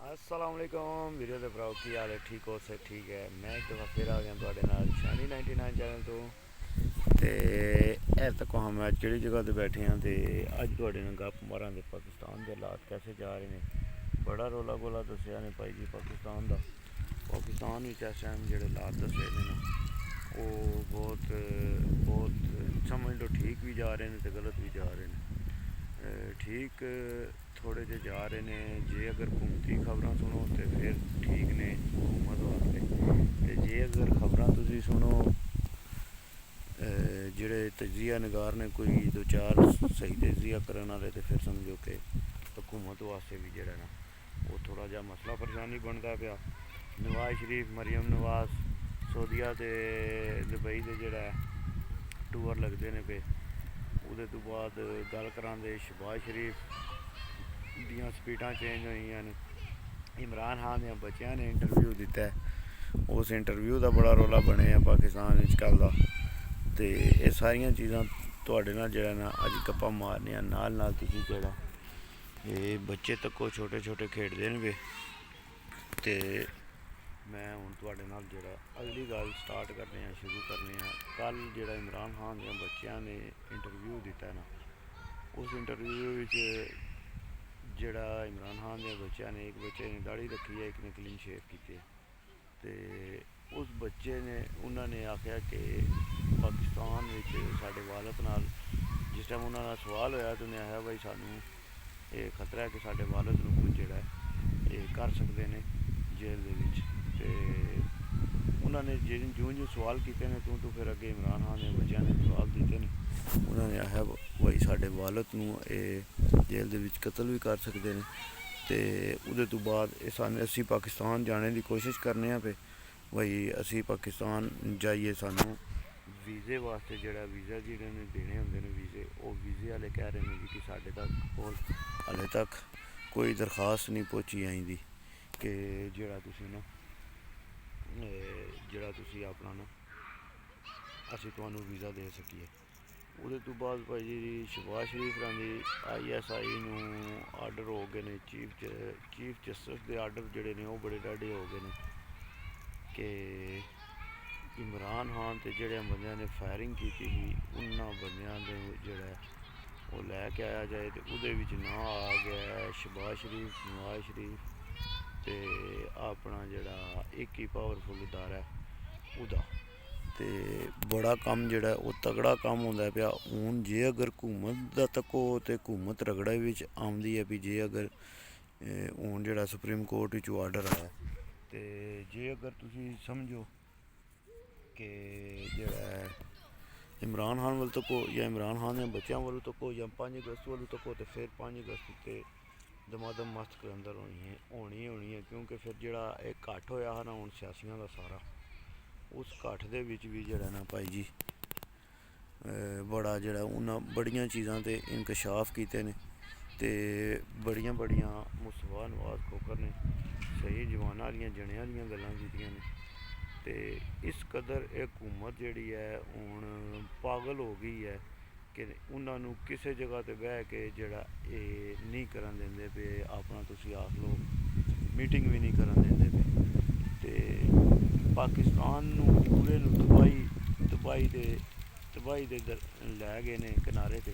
अस्सलाम वालेकुम वीडियो ਦੇ ਭਰਾਓ ਕੀ ਹਾਲ ਹੈ ਠੀਕ ਹੋ ਸੇ ਠੀਕ ਹੈ ਮੈਂ ਇੱਕ ਦਫਾ ਫਿਰ ਆ ਗਿਆ ਤੁਹਾਡੇ ਨਾਲ ਸ਼ਾਨੀ 99 ਚੈਨਲ ਤੋਂ ਤੇ ਇਸ ਤੱਕ ਹਮ ਅੱਜ ਕਿਹੜੀ ਜਗ੍ਹਾ ਤੇ ਬੈਠੇ ਹਾਂ ਤੇ ਅੱਜ ਤੁਹਾਡੇ ਨਾਲ ਗੱਪ ਮਾਰਾਂਗੇ ਪਾਕਿਸਤਾਨ ਦੇ ਹਾਲਾਤ ਕੈਸੇ ਜਾ ਰਹੇ ਨੇ ਬੜਾ ਰੋਲਾ ਗੋਲਾ ਦੱਸਿਆ ਨੇ ਭਾਈ ਜੀ ਪਾਕਿਸਤਾਨ ਦਾ ਪਾਕਿਸਤਾਨ ਵਿੱਚ ਇਸ ਟਾਈਮ ਜਿਹੜੇ ਹਾਲਾਤ ਦੱਸੇ ਨੇ ਨਾ ਉਹ ਬਹੁਤ ਸਮਝ ਲਓ ਠੀਕ ਵੀ ਜਾ ਰਹੇ ਨੇ ਤੇ ਗਲਤ ਵੀ ਜਾ ਰਹੇ ਨੇ ठीक थोड़े जे जा रहे ने जे अगर घूमती खबरां सुनो तो फिर ठीक ने हुकूमत वास्ते ते जे अगर खबरां तुसी सुनो जेड़े तजिया नगार ने कोई दो चार सही तजिया करने वाले तो फिर समझो कि हुकूमत वास्ते भी जेड़ा ना वो थोड़ा जा मसला परेशानी बनता पाया नवाज शरीफ मरियम नवाज सऊदीया ते दुबई दे जेड़ा टूर लगते ने पे ਉਹਦੇ ਤੋਂ ਬਾਅਦ ਗੱਲ ਕਰਾਂਗੇ ਸ਼ਬਾਜ਼ ਸ਼ਰੀਫ ਦੀਆਂ ਸਪੀਡਾਂ ਚੇਂਜ ਹੋਈਆਂ ਨੇ ਇਮਰਾਨ ਖਾਨ ਦੇ ਬੱਚਿਆਂ ਨੇ ਇੰਟਰਵਿਊ ਦਿੱਤਾ ਉਸ ਇੰਟਰਵਿਊ ਦਾ ਬੜਾ ਰੌਲਾ ਬਣਿਆ ਪਾਕਿਸਤਾਨ ਵਿੱਚ ਕੱਲ੍ਹ ਦਾ ਤੇ ਇਹ ਸਾਰੀਆਂ ਚੀਜ਼ਾਂ ਤੁਹਾਡੇ ਨਾਲ ਜਿਹੜਾ ਨਾ ਅੱਜ ਗੱਪਾਂ ਮਾਰਨੀਆਂ ਨਾਲ ਤੁਸੀਂ ਜਿਹੜਾ ਇਹ ਬੱਚੇ ਤੱਕੋ ਛੋਟੇ ਛੋਟੇ ਖੇਡਦੇ ਨੇ ਵੇ ਤੇ मैं हूँ थोड़े नाल जो अगली गल स्टार्ट करने शुरू करने कल जो इमरान खान के बच्चों ने इंटरव्यू दिता ना उस इंटरव्यू जोड़ा इमरान खान के बच्चों ने एक बच्चे ने दाढ़ी रखी है एक ने क्लीन शेव की तो उस बच्चे ने उन्होंने आख्या कि पाकिस्तान साढ़े वालद नाल जिस टाइम उन्होंने सवाल होया तो उन्हें आया भाई सानू ये खतरा है कि साढ़े वालद नूं कुछ जोड़ा ये कर सकते हैं जेल के ਤੇ ਉਹਨਾਂ ਨੇ ਜਿਉਂ ਸਵਾਲ ਕੀਤੇ ਨੇ ਤੂੰ ਫਿਰ ਅੱਗੇ ਇਮਰਾਨ ਖਾਨ ਦੇ ਬੱਚਿਆਂ ਨੇ ਜਵਾਬ ਦਿੱਤੇ ਨੇ ਉਹਨਾਂ ਨੇ ਆਖਿਆ ਭਾਈ ਸਾਡੇ ਵਾਲਦ ਨੂੰ ਇਹ ਜੇਲ੍ਹ ਦੇ ਵਿੱਚ ਕਤਲ ਵੀ ਕਰ ਸਕਦੇ ਨੇ ਤੇ ਉਹਦੇ ਤੋਂ ਬਾਅਦ ਅਸੀਂ ਪਾਕਿਸਤਾਨ ਜਾਣੇ ਦੀ ਕੋਸ਼ਿਸ਼ ਕਰਨੇ ਆ ਭਾਈ ਅਸੀਂ ਪਾਕਿਸਤਾਨ ਜਾਈਏ ਸਾਨੂੰ ਵੀਜ਼ੇ ਵਾਸਤੇ ਜਿਹੜਾ ਵੀਜ਼ਾ ਜਿਹੜੇ ਨੇ ਦੇਣੇ ਹੁੰਦੇ ਨੇ ਵੀਜ਼ੇ ਉਹ ਵੀਜ਼ੇ ਵਾਲੇ ਕਹਿ ਰਹੇ ਨੇ ਜੀ ਕਿ ਸਾਡੇ ਕੋਲ ਹਾਲੇ ਤੱਕ ਕੋਈ ਦਰਖਾਸਤ ਨਹੀਂ ਪਹੁੰਚੀ ਆਈਂਦੀ ਕਿ ਜਿਹੜਾ ਤੁਸੀਂ ਨਾ ਜਿਹੜਾ ਤੁਸੀਂ ਆਪਣਾ ਨਾ ਅਸੀਂ ਤੁਹਾਨੂੰ ਵੀਜ਼ਾ ਦੇ ਸਕੀਏ ਉਹਦੇ ਤੋਂ ਬਾਅਦ ਭਾਈ ਜੀ ਸ਼ਬਾਜ਼ ਸ਼ਰੀਫ ਦੀ ISI ਨੂੰ ਆਰਡਰ ਹੋ ਗਏ ਨੇ ਚੀਫ ਜਸਟਿਸ ਦੇ ਆਰਡਰ ਜਿਹੜੇ ਨੇ ਉਹ ਬੜੇ ਡਾਢੇ ਹੋ ਗਏ ਨੇ ਕਿ ਇਮਰਾਨ ਖਾਨ ਤੇ ਜਿਹੜੇ ਬੰਦਿਆਂ ਨੇ ਫਾਇਰਿੰਗ ਕੀਤੀ ਸੀ ਉਹਨਾਂ ਬੰਦਿਆਂ ਦੇ ਜਿਹੜਾ ਉਹ ਲੈ ਕੇ ਆਇਆ ਜਾਏ ਤੇ ਉਹਦੇ ਵਿੱਚ ਨਾ ਆ ਗਿਆ ਸ਼ਬਾਜ਼ ਸ਼ਰੀਫ ਨਵਾਜ਼ ਸ਼ਰੀਫ ਤੇ ਆਪਣਾ ਜਿਹੜਾ ਇੱਕ ਹੀ ਪਾਵਰਫੁਲ ਅਦਾਰਾ ਉਹਦਾ ਤੇ ਬੜਾ ਕੰਮ ਜਿਹੜਾ ਉਹ ਤਗੜਾ ਕੰਮ ਹੁੰਦਾ ਪਿਆ ਹੁਣ ਜੇ ਅਗਰ ਹਕੂਮਤ ਦਾ ਤੱਕੋ ਤੇ ਹਕੂਮਤ ਰਗੜਾ ਵਿੱਚ ਆਉਂਦੀ ਹੈ ਵੀ ਜੇ ਅਗਰ ਹੁਣ ਜਿਹੜਾ ਸੁਪਰੀਮ ਕੋਰਟ ਵਿੱਚ ਆਰਡਰ ਆਇਆ ਤੇ ਜੇ ਅਗਰ ਤੁਸੀਂ ਸਮਝੋ ਕਿ ਜਿਹੜਾ ਇਮਰਾਨ ਖਾਨ ਵੱਲ ਤੱਕੋ ਜਾਂ ਇਮਰਾਨ ਖਾਨ ਦੇ ਬੱਚਿਆਂ ਵੱਲੋਂ ਤੱਕੋ ਜਾਂ 5 ਅਗਸਤ ਵੱਲੋਂ ਤੱਕੋ ਤੇ ਫਿਰ 5 ਅਗਸਤ ਉੱਤੇ ਦਮਾਦਮ ਮਸਤ ਕਲੰਦਰ ਹੋਣੀ ਹੈ ਕਿਉਂਕਿ ਫਿਰ ਜਿਹੜਾ ਇਹ ਇਕੱਠ ਹੋਇਆ ਹੈ ਨਾ ਹੁਣ ਸਿਆਸੀਆਂ ਦਾ ਸਾਰਾ ਉਸ ਇਕੱਠ ਦੇ ਵਿੱਚ ਵੀ ਜਿਹੜਾ ਨਾ ਭਾਈ ਜੀ ਬੜਾ ਜਿਹੜਾ ਉਹਨਾਂ ਬੜੀਆਂ ਚੀਜ਼ਾਂ 'ਤੇ ਇਨਕਸ਼ਾਫ ਕੀਤੇ ਨੇ ਅਤੇ ਬੜੀਆਂ ਮੁਸਤਫਾ ਨਵਾਜ਼ ਖੋਖਰ ਨੇ ਸਹੀ ਜਵਾਨਾਂ ਵਾਲੀਆਂ ਜਣਿਆਂ ਵਾਲੀਆਂ ਗੱਲਾਂ ਕੀਤੀਆਂ ਨੇ ਅਤੇ ਇਸ ਕਦਰ ਇਹ ਹਕੂਮਤ ਜਿਹੜੀ ਹੈ ਹੁਣ ਪਾਗਲ ਹੋ ਗਈ ਹੈ ਕਿ ਉਹਨਾਂ ਨੂੰ ਕਿਸੇ ਜਗ੍ਹਾ 'ਤੇ ਬਹਿ ਕੇ ਜਿਹੜਾ ਇਹ ਨਹੀਂ ਕਰਨ ਦਿੰਦੇ ਪਏ ਆਪਣਾ ਤੁਸੀਂ ਆਖ ਲਓ ਮੀਟਿੰਗ ਵੀ ਨਹੀਂ ਕਰਨ ਦਿੰਦੇ ਪਏ ਅਤੇ ਪਾਕਿਸਤਾਨ ਨੂੰ ਪੂਰੇ ਨੂੰ ਤਬਾਹੀ ਦੇ ਲੈ ਗਏ ਨੇ ਕਿਨਾਰੇ 'ਤੇ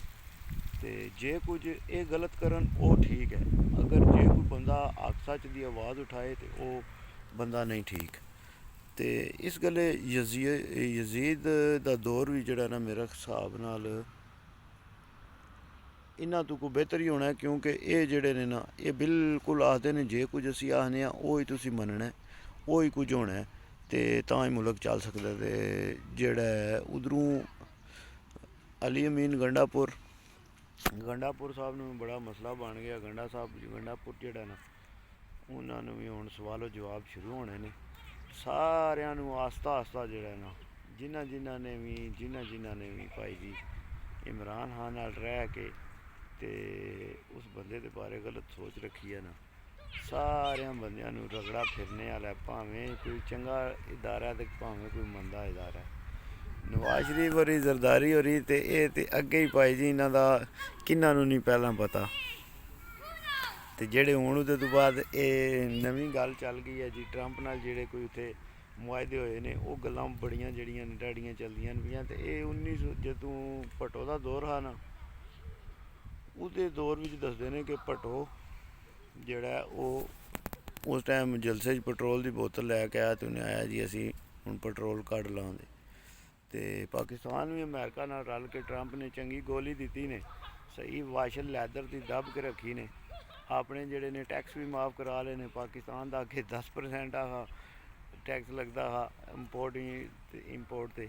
ਅਤੇ ਜੇ ਕੁਝ ਇਹ ਗਲਤ ਕਰਨ ਉਹ ਠੀਕ ਹੈ ਅਗਰ ਜੇ ਕੋਈ ਬੰਦਾ ਹੱਕ ਸੱਚ ਦੀ ਆਵਾਜ਼ ਉਠਾਏ ਤਾਂ ਉਹ ਬੰਦਾ ਨਹੀਂ ਠੀਕ ਅਤੇ ਇਸ ਗੱਲੇ ਯਜ਼ੀਦ ਦਾ ਦੌਰ ਵੀ ਜਿਹੜਾ ਨਾ ਮੇਰੇ ਹਿਸਾਬ ਨਾਲ ਇਹਨਾਂ ਤੋਂ ਕੋਈ ਬਿਹਤਰ ਹੀ ਹੋਣਾ ਕਿਉਂਕਿ ਇਹ ਜਿਹੜੇ ਨੇ ਨਾ ਇਹ ਬਿਲਕੁਲ ਆਖਦੇ ਨੇ ਜੇ ਕੁਝ ਅਸੀਂ ਆਖਦੇ ਹਾਂ ਉਹ ਹੀ ਤੁਸੀਂ ਮੰਨਣਾ ਉਹ ਹੀ ਕੁਝ ਹੋਣਾ ਅਤੇ ਤਾਂ ਹੀ ਮੁਲਕ ਚੱਲ ਸਕਦਾ ਅਤੇ ਜਿਹੜਾ ਉਧਰੋਂ ਅਲੀ ਅਮੀਨ ਗੰਡਾਪੁਰ ਸਾਹਿਬ ਨੂੰ ਬੜਾ ਮਸਲਾ ਬਣ ਗਿਆ ਗੰਡਾਪੁਰ ਜਿਹੜਾ ਨਾ ਉਹਨਾਂ ਨੂੰ ਵੀ ਹੁਣ ਸਵਾਲੋ ਜਵਾਬ ਸ਼ੁਰੂ ਹੋਣੇ ਨੇ ਸਾਰਿਆਂ ਨੂੰ ਆਸਤਾ ਜਿਹੜਾ ਨਾ ਜਿਨ੍ਹਾਂ ਨੇ ਵੀ ਭਾਈ ਜੀ ਇਮਰਾਨ ਖਾਨ ਨਾਲ ਰਹਿ ਕੇ ਅਤੇ ਉਸ ਬੰਦੇ ਦੇ ਬਾਰੇ ਗਲਤ ਸੋਚ ਰੱਖੀ ਹੈ ਨਾ ਸਾਰਿਆਂ ਬੰਦਿਆਂ ਨੂੰ ਰਗੜਾ ਫਿਰਨੇ ਵਾਲਾ ਭਾਵੇਂ ਕੋਈ ਚੰਗਾ ਇਦਾਰਾ ਅਤੇ ਭਾਵੇਂ ਕੋਈ ਮੰਦਾ ਇਦਾਰਾ ਨਵਾਜ਼ ਸ਼ਰੀਫ ਹੋਰੀ ਜ਼ਰਦਾਰੀ ਹੋਰੀ ਅਤੇ ਇਹ ਤਾਂ ਅੱਗੇ ਹੀ ਭਾਈ ਜੀ ਇਹਨਾਂ ਦਾ ਕਿਹਨਾਂ ਨੂੰ ਨਹੀਂ ਪਹਿਲਾਂ ਪਤਾ ਤੇ ਜਿਹੜੇ ਹੁਣ ਉਹਦੇ ਤੋਂ ਬਾਅਦ ਇਹ ਨਵੀਂ ਗੱਲ ਚੱਲ ਗਈ ਹੈ ਜੀ, ਟਰੰਪ ਨਾਲ ਜਿਹੜੇ ਕੋਈ ਉੱਥੇ ਮੁਆਹਦੇ ਹੋਏ ਨੇ, ਉਹ ਗੱਲਾਂ ਬੜੀਆਂ ਜਿਹੜੀਆਂ ਨੇ ਡਾਡੀਆਂ ਚੱਲਦੀਆਂ ਪਈਆਂ। ਤੇ ਇਹ 1900 ਜਦੋਂ ਭੱਟੋ ਦਾ ਦੌਰ ਹੈ ਨਾ, ਉਹਦੇ ਦੌਰ ਵਿੱਚ ਦੱਸਦੇ ਨੇ ਕਿ ਭੱਟੋ ਜਿਹੜਾ ਉਹ ਉਸ ਟਾਈਮ ਜਲਸੇ 'ਚ ਪੈਟਰੋਲ ਦੀ ਬੋਤਲ ਲੈ ਕੇ ਆਇਆ, ਤੇ ਉਹਨੇ ਆਇਆ ਜੀ ਅਸੀਂ ਹੁਣ ਪੈਟਰੋਲ ਕੱਢ ਲਾਂਗੇ। ਤੇ ਪਾਕਿਸਤਾਨ ਵੀ ਅਮਰੀਕਾ ਨਾਲ ਰਲ ਕੇ ਟਰੰਪ ਨੇ ਚੰਗੀ ਗੋਲੀ ਦਿੱਤੀ ਨੇ, ਸਹੀ ਵਾਸ਼ਲ ਲੈਦਰ ਦੀ ਦੱਬ ਕੇ ਰੱਖੀ ਨੇ। ਆਪਣੇ ਜਿਹੜੇ ਨੇ ਟੈਕਸ ਵੀ ਮਾफ़ ਕਰਾ ਲਏ ਨੇ। ਪਾਕਿਸਤਾਨ ਦਾ ਅੱਗੇ 10% ਆ ਟੈਕਸ ਲੱਗਦਾ ਹਾ ਇੰਪੋਰਟ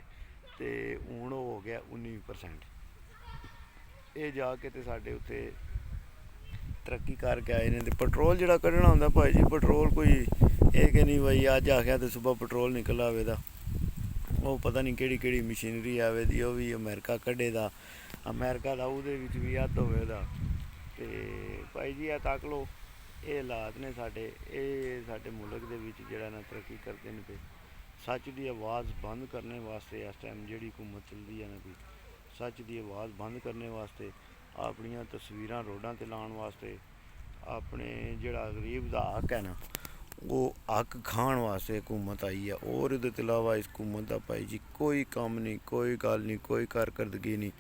ਤੇ ਹੁਣ ਉਹ ਹੋ ਗਿਆ 19%। ਇਹ ਜਾ ਕੇ ਤੇ ਸਾਡੇ ਉੱਤੇ ਤਰੱਕੀ ਕਰਕੇ ਆਏ ਨੇ। ਤੇ ਪੈਟਰੋਲ ਜਿਹੜਾ ਕੱਢਣਾ ਹੁੰਦਾ ਭਾਈ ਜੀ, ਪੈਟਰੋਲ ਕੋਈ ਇਹ ਕਿ ਨਹੀਂ ਬਈ ਅੱਜ ਆਖਿਆ ਤੇ ਸੁਬਹ ਪੈਟਰੋਲ ਨਿਕਲ ਆਵੇ ਦਾ, ਉਹ ਪਤਾ ਨਹੀਂ ਕਿਹੜੀ ਮਸ਼ੀਨਰੀ ਆਵੇ ਦੀ, ਉਹ ਵੀ ਅਮਰੀਕਾ ਕੱਢੇ ਦਾ, ਅਮਰੀਕਾ ਦਾ ਉਹਦੇ ਵਿੱਚ ਵੀ ਅੱਧ ਹੋਵੇ ਦਾ। ਤੇ ਭਾਈ ਜੀ ਇਹ ਤੱਕ ਲਓ, ਇਹ ਹਾਲਾਤ ਨੇ ਸਾਡੇ, ਇਹ ਸਾਡੇ ਮੁਲਕ ਦੇ ਵਿੱਚ ਜਿਹੜਾ ਨਾ ਤਰੱਕੀ ਕਰਦੇ ਨੇ ਪਏ। ਸੱਚ ਦੀ ਆਵਾਜ਼ ਬੰਦ ਕਰਨੇ ਵਾਸਤੇ ਇਸ ਟਾਈਮ ਜਿਹੜੀ ਹਕੂਮਤ ਚੱਲਦੀ ਹੈ ਨਾ, ਵੀ ਸੱਚ ਦੀ ਆਵਾਜ਼ ਬੰਦ ਕਰਨੇ ਵਾਸਤੇ, ਆਪਣੀਆਂ ਤਸਵੀਰਾਂ ਰੋਡਾਂ 'ਤੇ ਲਾਉਣ ਵਾਸਤੇ, ਆਪਣੇ ਜਿਹੜਾ ਗਰੀਬ ਦਾ ਹੱਕ ਹੈ ਨਾ, ਉਹ ਹੱਕ ਖਾਣ ਵਾਸਤੇ ਹਕੂਮਤ ਆਈ ਹੈ। ਔਰ ਇਹਦੇ ਤੋਂ ਇਲਾਵਾ ਇਸ ਹਕੂਮਤ ਦਾ ਭਾਈ ਜੀ ਕੋਈ ਕੰਮ ਨਹੀਂ, ਕੋਈ ਗੱਲ ਨਹੀਂ, ਕੋਈ ਕਾਰਕਰਦਗੀ ਨਹੀਂ।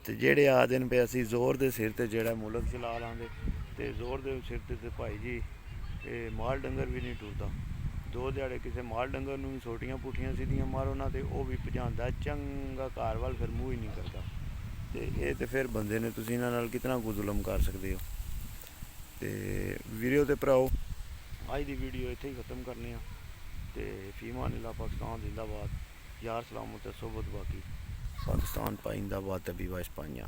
ਤੇ ਜਿਹੜੇ ਆਖਦੇ ਨੇ ਵੀ ਅਸੀਂ ਜ਼ੋਰ ਦੇ ਸਿਰ 'ਤੇ ਜਿਹੜਾ ਮੁਲਕ ਚਲਾ ਲਾਂਗੇ, ਤੇ ਜ਼ੋਰ ਦੇ ਸਿਰ 'ਤੇ ਭਾਈ ਜੀ ਇਹ ਮਾਲ ਡੰਗਰ ਵੀ ਨਹੀਂ ਟੁਰਦਾ। ਦੋ ਦਿਹਾੜੇ ਕਿਸੇ ਮਾਲ ਡੰਗਰ ਨੂੰ ਵੀ ਛੋਟੀਆਂ ਪੁੱਠੀਆਂ ਸਿੱਧੀਆਂ ਮਾਰੋ ਨਾ, ਤੇ ਉਹ ਵੀ ਭਜਾਉਂਦਾ ਚੰਗਾ ਘਰ ਵੱਲ, ਫਿਰ ਮੂੰਹ ਹੀ ਨਹੀਂ ਕਰਦਾ। ਤੇ ਇਹ ਤੇ ਫਿਰ ਬੰਦੇ ਨੇ, ਤੁਸੀਂ ਇਹਨਾਂ ਨਾਲ ਕਿਤਨਾ ਕੁ ਜ਼ੁਲਮ ਕਰ ਸਕਦੇ ਹੋ। ਤੇ ਵੀਡੀਓ ਤੇ ਭਰਾਓ ਅੱਜ ਦੀ ਵੀਡੀਓ ਇੱਥੇ ਹੀ ਖ਼ਤਮ ਕਰਨੇ ਆ। ਤੇ ਫੀਮਾਨੀਲਾ ਪਾਕਿਸਤਾਨ ਜ਼ਿੰਦਾਬਾਦ, ਯਾਰ ਸਲਾਮਤ ਸੋਬਤ ਬਾਕੀ, ਪਾਕਿਸਤਾਨ ਪਾਇੰਦਾਬਾਦ, ਤਬੀ ਵਾਸ਼ ਪਾਈਆਂ।